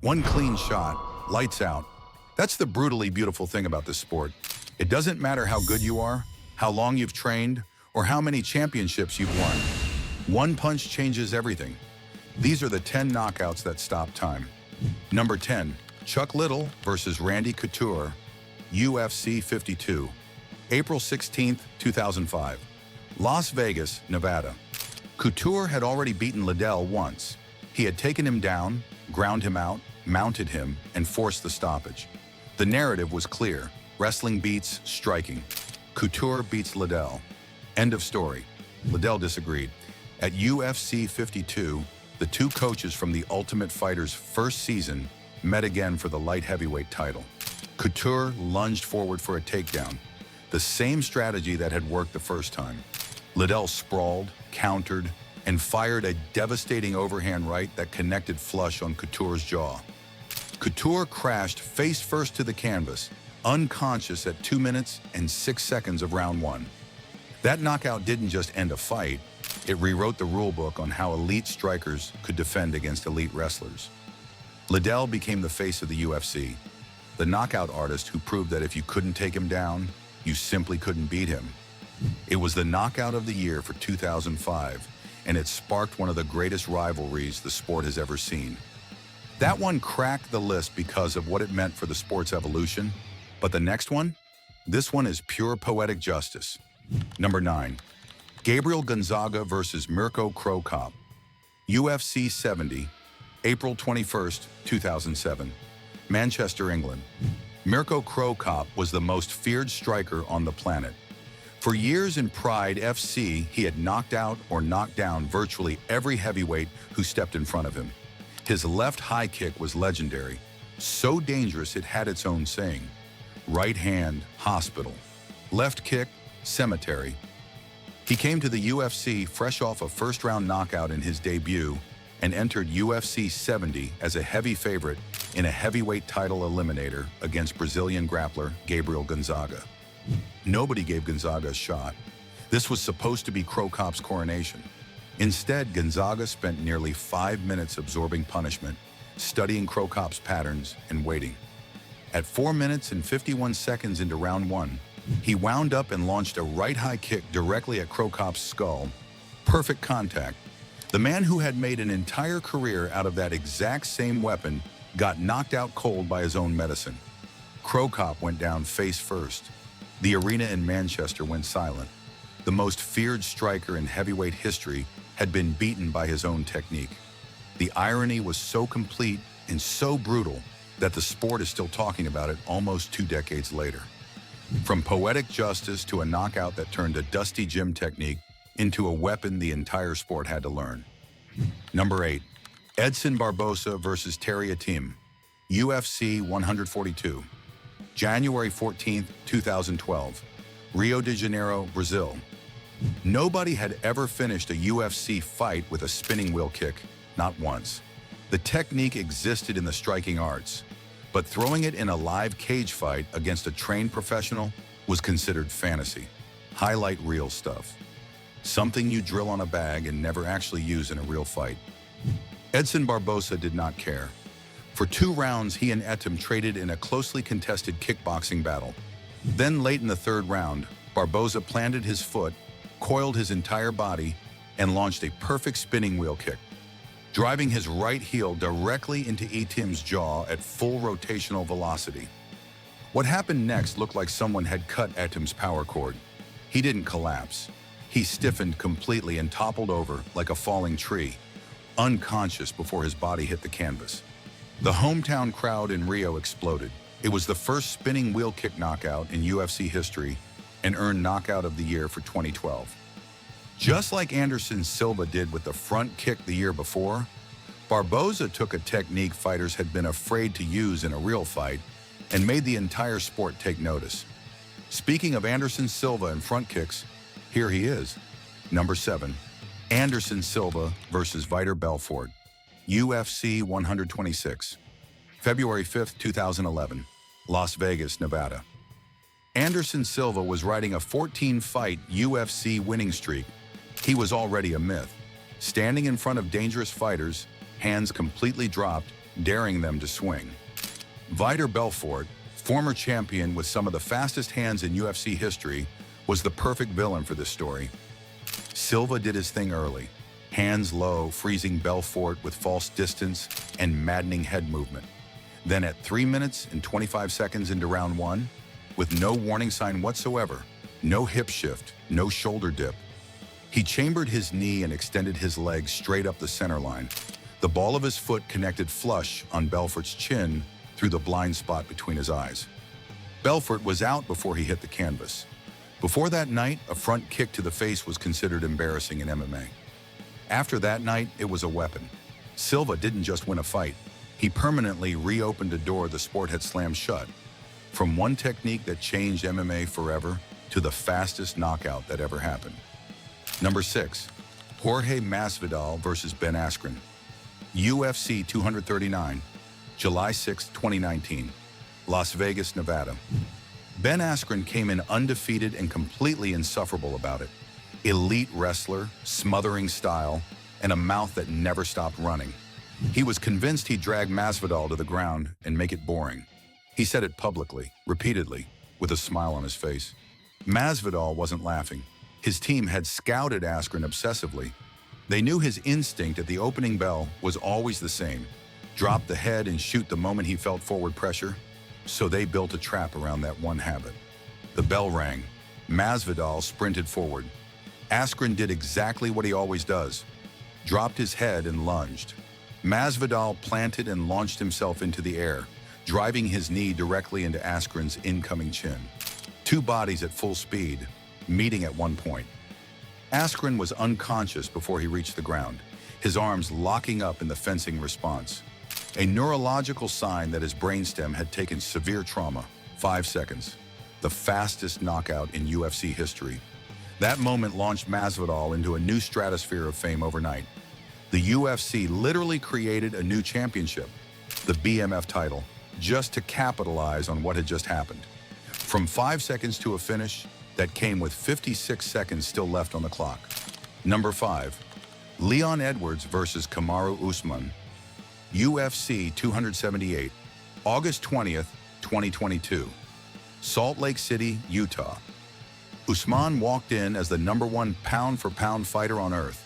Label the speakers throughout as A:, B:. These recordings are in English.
A: One clean shot, lights out. That's the brutally beautiful thing about this sport. It doesn't matter how good you are, how long you've trained, or how many championships you've won. One punch changes everything. These are the 10 knockouts that stop time. Number 10, Chuck Liddell versus Randy Couture, UFC 52, April 16, 2005, Las Vegas, Nevada. Couture had already beaten Liddell once. He had taken him down, ground him out, mounted him, and forced the stoppage. The narrative was clear. Wrestling beats striking. Couture beats Liddell. End of story. Liddell disagreed. At UFC 52, the two coaches from the Ultimate Fighter's first season met again for the light heavyweight title. Couture lunged forward for a takedown, the same strategy that had worked the first time. Liddell sprawled, countered, and fired a devastating overhand right that connected flush on Couture's jaw. Couture crashed face first to the canvas, unconscious at 2 minutes and 6 seconds of round one. That knockout didn't just end a fight, it rewrote the rulebook on how elite strikers could defend against elite wrestlers. Liddell became the face of the UFC, the knockout artist who proved that if you couldn't take him down, you simply couldn't beat him. It was the knockout of the year for 2005, and it sparked one of the greatest rivalries the sport has ever seen. That one cracked the list because of what it meant for the sport's evolution, but the next one? This one is pure poetic justice. Number 9, Gabriel Gonzaga versus Mirko Cro Cop, UFC 70, April 21st, 2007, Manchester, England. Mirko Cro Cop was the most feared striker on the planet. For years in Pride FC, he had knocked out or knocked down virtually every heavyweight who stepped in front of him. His left high kick was legendary, so dangerous it had its own saying. Right hand, hospital. Left kick, cemetery. He came to the UFC fresh off a first-round knockout in his debut and entered UFC 70 as a heavy favorite in a heavyweight title eliminator against Brazilian grappler Gabriel Gonzaga. Nobody gave Gonzaga a shot. This was supposed to be Cro Cop's coronation. Instead, Gonzaga spent nearly 5 minutes absorbing punishment, studying Cro Cop's patterns, and waiting. At 4 minutes and 51 seconds into round one, he wound up and launched a right high kick directly at Cro Cop's skull. Perfect contact. The man who had made an entire career out of that exact same weapon got knocked out cold by his own medicine. Cro Cop went down face first. The arena in Manchester went silent. The most feared striker in heavyweight history had been beaten by his own technique. The irony was so complete and so brutal that the sport is still talking about it almost 2 decades later. From poetic justice to a knockout that turned a dusty gym technique into a weapon the entire sport had to learn. Number 8, Edson Barbosa versus Terry Atim, UFC 142, January 14, 2012, Rio de Janeiro, Brazil. Nobody had ever finished a UFC fight with a spinning wheel kick, not once. The technique existed in the striking arts, but throwing it in a live cage fight against a trained professional was considered fantasy. Highlight reel stuff. Something you drill on a bag and never actually use in a real fight. Edson Barbosa did not care. For 2 rounds, he and Atim traded in a closely contested kickboxing battle. Then late in the 3rd round, Barbosa planted his foot, coiled his entire body, and launched a perfect spinning wheel kick, driving his right heel directly into Atim's jaw at full rotational velocity. What happened next looked like someone had cut Atim's power cord. He didn't collapse. He stiffened completely and toppled over like a falling tree, unconscious before his body hit the canvas. The hometown crowd in Rio exploded. It was the first spinning wheel kick knockout in UFC history and earned Knockout of the Year for 2012. Just like Anderson Silva did with the front kick the year before, Barbosa took a technique fighters had been afraid to use in a real fight and made the entire sport take notice. Speaking of Anderson Silva and front kicks, here he is. Number 7, Anderson Silva versus Vitor Belfort, UFC 126, February 5, 2011, Las Vegas, Nevada. Anderson Silva was riding a 14-fight UFC winning streak. He was already a myth, standing in front of dangerous fighters, hands completely dropped, daring them to swing. Vitor Belfort, former champion with some of the fastest hands in UFC history, was the perfect villain for this story. Silva did his thing early, hands low, freezing Belfort with false distance and maddening head movement. Then at 3 minutes and 25 seconds into round 1, with no warning sign whatsoever, no hip shift, no shoulder dip, he chambered his knee and extended his leg straight up the center line. The ball of his foot connected flush on Belfort's chin through the blind spot between his eyes. Belfort was out before he hit the canvas. Before that night, a front kick to the face was considered embarrassing in MMA. After that night, it was a weapon. Silva didn't just win a fight. He permanently reopened a door the sport had slammed shut. From one technique that changed MMA forever to the fastest knockout that ever happened. Number 6, Jorge Masvidal versus Ben Askren. UFC 239, July 6, 2019, Las Vegas, Nevada. Ben Askren came in undefeated and completely insufferable about it. Elite wrestler, smothering style, and a mouth that never stopped running. He was convinced he'd drag Masvidal to the ground and make it boring. He said it publicly, repeatedly, with a smile on his face. Masvidal wasn't laughing. His team had scouted Askren obsessively. They knew his instinct at the opening bell was always the same. Drop the head and shoot the moment he felt forward pressure. So they built a trap around that one habit. The bell rang. Masvidal sprinted forward. Askren did exactly what he always does. Dropped his head and lunged. Masvidal planted and launched himself into the air, driving his knee directly into Askren's incoming chin. Two bodies at full speed, meeting at one point. Askren was unconscious before he reached the ground, his arms locking up in the fencing response. A neurological sign that his brainstem had taken severe trauma. 5 seconds. The fastest knockout in UFC history. That moment launched Masvidal into a new stratosphere of fame overnight. The UFC literally created a new championship, the BMF title, just to capitalize on what had just happened. From 5 seconds to a finish that came with 56 seconds still left on the clock. Number 5, Leon Edwards versus Kamaru Usman. UFC 278, August 20th, 2022. Salt Lake City, Utah. Usman walked in as the #1 pound-for-pound fighter on earth.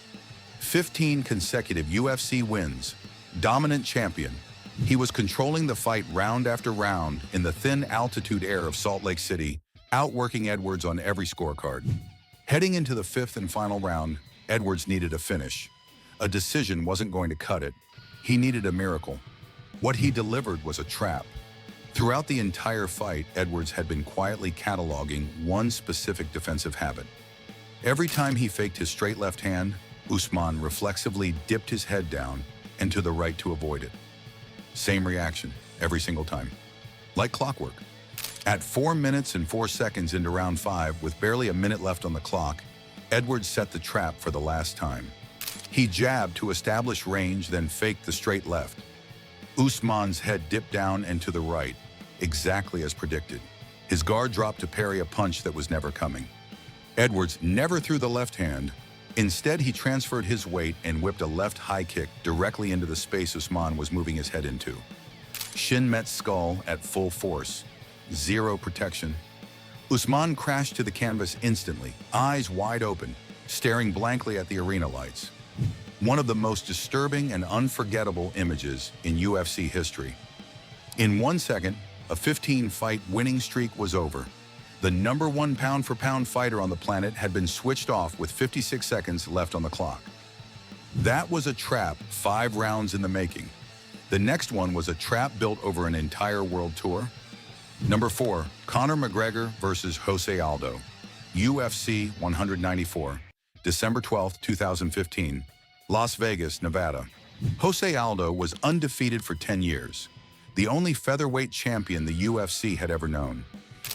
A: 15 consecutive UFC wins, dominant champion. He was controlling the fight round after round in the thin altitude air of Salt Lake City, outworking Edwards on every scorecard. Heading into the 5th and final round, Edwards needed a finish. A decision wasn't going to cut it. He needed a miracle. What he delivered was a trap. Throughout the entire fight, Edwards had been quietly cataloging one specific defensive habit. Every time he faked his straight left hand, Usman reflexively dipped his head down and to the right to avoid it. Same reaction every single time. Like clockwork. At 4 minutes and 4 seconds into round 5, with barely a minute left on the clock, Edwards set the trap for the last time. He jabbed to establish range, then faked the straight left. Usman's head dipped down and to the right, exactly as predicted. His guard dropped to parry a punch that was never coming. Edwards never threw the left hand. Instead, he transferred his weight and whipped a left high kick directly into the space Usman was moving his head into. Shin met skull at full force. Zero protection. Usman crashed to the canvas instantly, eyes wide open, staring blankly at the arena lights. One of the most disturbing and unforgettable images in UFC history. In 1 second, a 15-fight winning streak was over. The #1 pound-for-pound fighter on the planet had been switched off with 56 seconds left on the clock. That was a trap 5 rounds in the making. The next one was a trap built over an entire world tour. Number 4, Conor McGregor versus Jose Aldo. UFC 194, December 12, 2015, Las Vegas, Nevada. Jose Aldo was undefeated for 10 years, the only featherweight champion the UFC had ever known.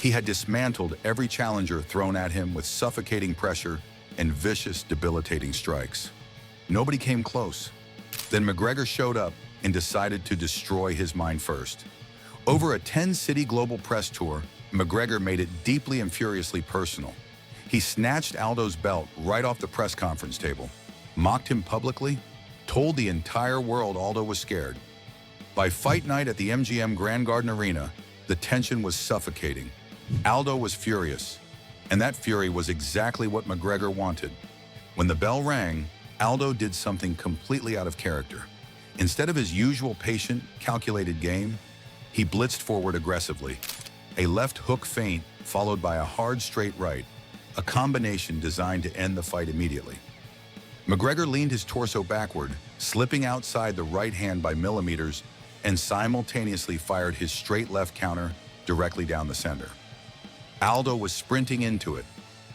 A: He had dismantled every challenger thrown at him with suffocating pressure and vicious, debilitating strikes. Nobody came close. Then McGregor showed up and decided to destroy his mind first. Over a 10-city global press tour, McGregor made it deeply and furiously personal. He snatched Aldo's belt right off the press conference table, mocked him publicly, told the entire world Aldo was scared. By fight night at the MGM Grand Garden Arena, the tension was suffocating. Aldo was furious, and that fury was exactly what McGregor wanted. When the bell rang, Aldo did something completely out of character. Instead of his usual patient, calculated game, he blitzed forward aggressively. A left hook feint followed by a hard straight right, a combination designed to end the fight immediately. McGregor leaned his torso backward, slipping outside the right hand by millimeters, and simultaneously fired his straight left counter directly down the center. Aldo was sprinting into it.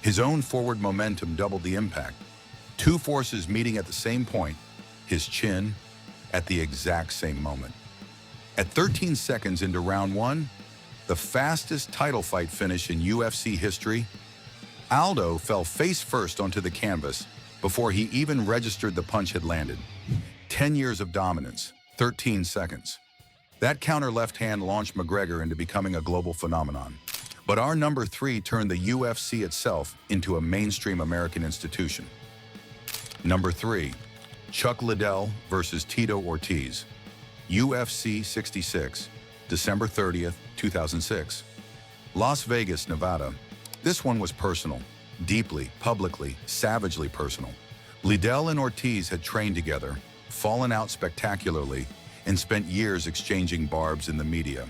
A: His own forward momentum doubled the impact. Two forces meeting at the same point, his chin at the exact same moment. At 13 seconds into round one, the fastest title fight finish in UFC history, Aldo fell face first onto the canvas before he even registered the punch had landed. 10 years of dominance, 13 seconds. That counter left hand launched McGregor into becoming a global phenomenon. But our number three turned the UFC itself into a mainstream American institution. Number three, Chuck Liddell versus Tito Ortiz. UFC 66, December 30th, 2006. Las Vegas, Nevada. This one was personal, deeply, publicly, savagely personal. Liddell and Ortiz had trained together, fallen out spectacularly, and spent years exchanging barbs in the media.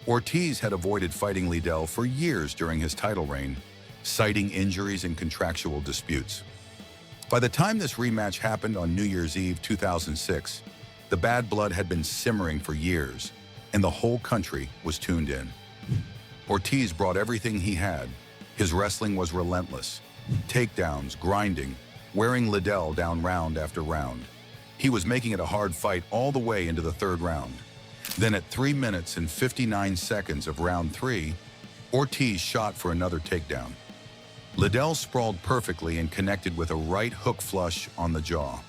A: Ortiz had avoided fighting Liddell for years during his title reign, citing injuries and contractual disputes. By the time this rematch happened on New Year's Eve 2006, the bad blood had been simmering for years, and the whole country was tuned in. Ortiz brought everything he had. His wrestling was relentless. Takedowns, grinding, wearing Liddell down round after round. He was making it a hard fight all the way into the third round. Then at 3 minutes and 59 seconds of round three, Ortiz shot for another takedown. Liddell sprawled perfectly and connected with a right hook flush on the jaw.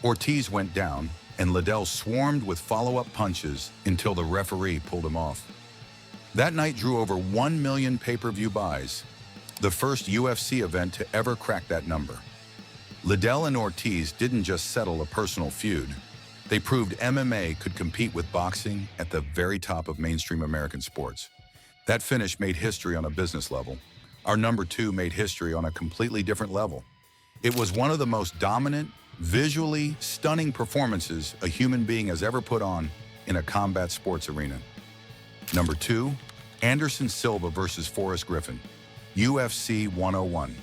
A: Ortiz went down, and Liddell swarmed with follow-up punches until the referee pulled him off. That night drew over 1 million pay-per-view buys, the first UFC event to ever crack that number. Liddell and Ortiz didn't just settle a personal feud. They proved MMA could compete with boxing at the very top of mainstream American sports. That finish made history on a business level. Our number two made history on a completely different level. It was one of the most dominant, visually stunning performances a human being has ever put on in a combat sports arena. Number two, Anderson Silva versus Forrest Griffin, UFC 101,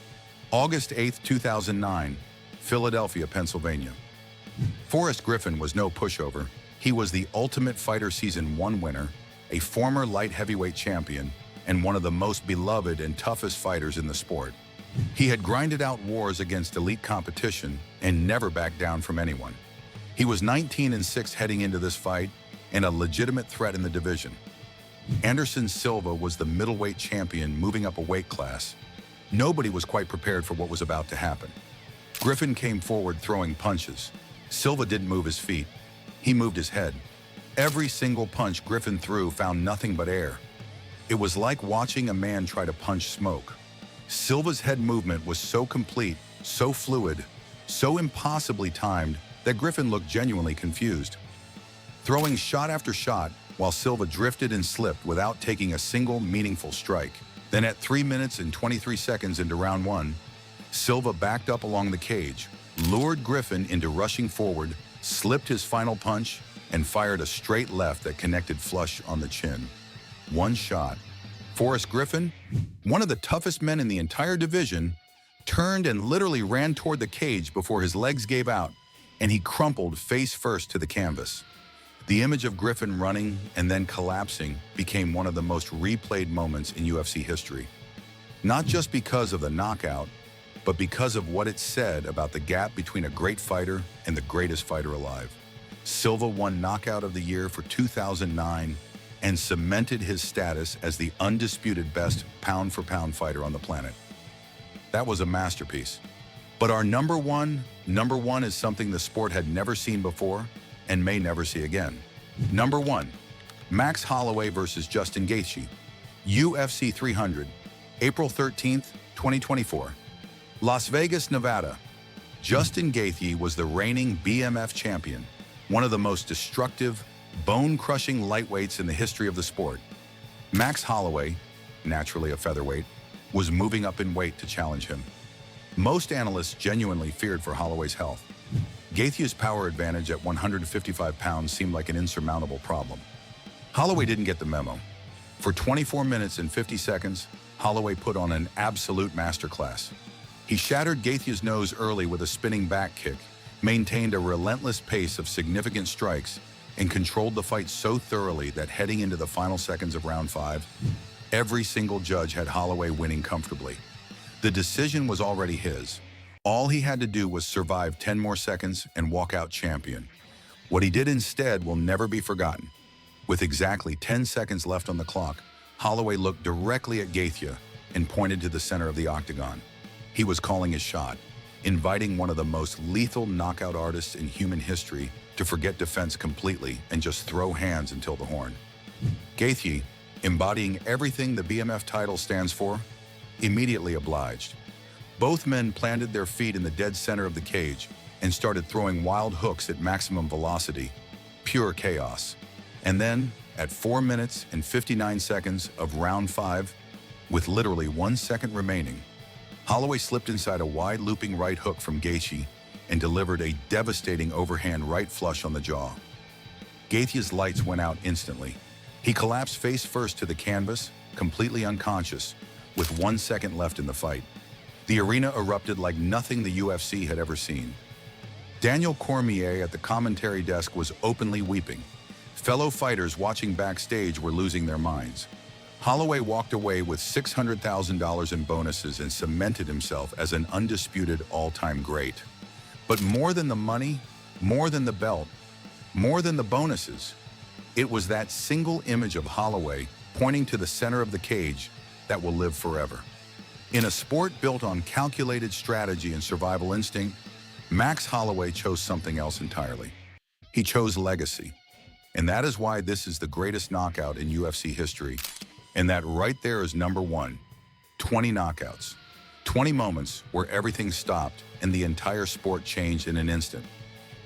A: August 8th, 2009, Philadelphia, Pennsylvania. Forrest Griffin was no pushover. He was the Ultimate Fighter Season 1 winner, a former light heavyweight champion, and one of the most beloved and toughest fighters in the sport. He had grinded out wars against elite competition and never backed down from anyone. He was 19-6 heading into this fight and a legitimate threat in the division. Anderson Silva was the middleweight champion moving up a weight class. Nobody was quite prepared for what was about to happen. Griffin came forward throwing punches. Silva didn't move his feet. He moved his head. Every single punch Griffin threw found nothing but air. It was like watching a man try to punch smoke. Silva's head movement was so complete, so fluid, so impossibly timed that Griffin looked genuinely confused. Throwing shot after shot while Silva drifted and slipped without taking a single meaningful strike. Then at 3 minutes and 23 seconds into round one, Silva backed up along the cage, lured Griffin into rushing forward, slipped his final punch, and fired a straight left that connected flush on the chin. One shot. Forrest Griffin, one of the toughest men in the entire division, turned and literally ran toward the cage before his legs gave out, and he crumpled face first to the canvas. The image of Griffin running and then collapsing became one of the most replayed moments in UFC history. Not just because of the knockout, but because of what it said about the gap between a great fighter and the greatest fighter alive. Silva won Knockout of the Year for 2009 and cemented his status as the undisputed best pound-for-pound fighter on the planet. That was a masterpiece. But our number one is something the sport had never seen before and may never see again. Number one, Max Holloway versus Justin Gaethje, UFC 300, April 13th, 2024. Las Vegas, Nevada. Justin Gaethje was the reigning BMF champion, one of the most destructive, bone-crushing lightweights in the history of the sport. Max Holloway, naturally a featherweight, was moving up in weight to challenge him. Most analysts genuinely feared for Holloway's health. Gaethje's power advantage at 155 pounds seemed like an insurmountable problem. Holloway didn't get the memo. For 24 minutes and 50 seconds, Holloway put on an absolute masterclass. He shattered Gaethje's nose early with a spinning back kick, maintained a relentless pace of significant strikes, and controlled the fight so thoroughly that heading into the final seconds of round 5, every single judge had Holloway winning comfortably. The decision was already his. All he had to do was survive 10 more seconds and walk out champion. What he did instead will never be forgotten. With exactly 10 seconds left on the clock, Holloway looked directly at Gaethje and pointed to the center of the octagon. He was calling his shot, inviting one of the most lethal knockout artists in human history to forget defense completely and just throw hands until the horn. Gaethje, embodying everything the BMF title stands for, immediately obliged. Both men planted their feet in the dead center of the cage and started throwing wild hooks at maximum velocity, pure chaos. And then, at 4 minutes and 59 seconds of round 5, with literally 1 second remaining, Holloway slipped inside a wide looping right hook from Gaethje and delivered a devastating overhand right flush on the jaw. Gaethje's lights went out instantly. He collapsed face first to the canvas, completely unconscious, with 1 second left in the fight. The arena erupted like nothing the UFC had ever seen. Daniel Cormier at the commentary desk was openly weeping. Fellow fighters watching backstage were losing their minds. Holloway walked away with $600,000 in bonuses and cemented himself as an undisputed all-time great. But more than the money, more than the belt, more than the bonuses, it was that single image of Holloway pointing to the center of the cage that will live forever. In a sport built on calculated strategy and survival instinct, Max Holloway chose something else entirely. He chose legacy. And that is why this is the greatest knockout in UFC history. And that right there is number 1. 20 knockouts. 20 moments where everything stopped and the entire sport changed in an instant.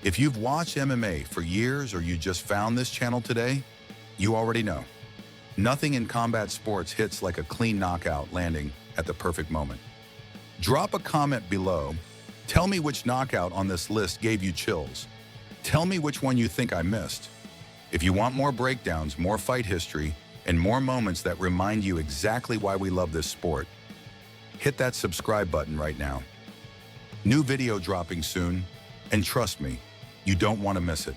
A: If you've watched MMA for years or you just found this channel today, you already know. Nothing in combat sports hits like a clean knockout landing at the perfect moment. Drop a comment below. Tell me which knockout on this list gave you chills. Tell me which one you think I missed. If you want more breakdowns, more fight history, and more moments that remind you exactly why we love this sport, hit that subscribe button right now. New video dropping soon, and trust me, you don't want to miss it.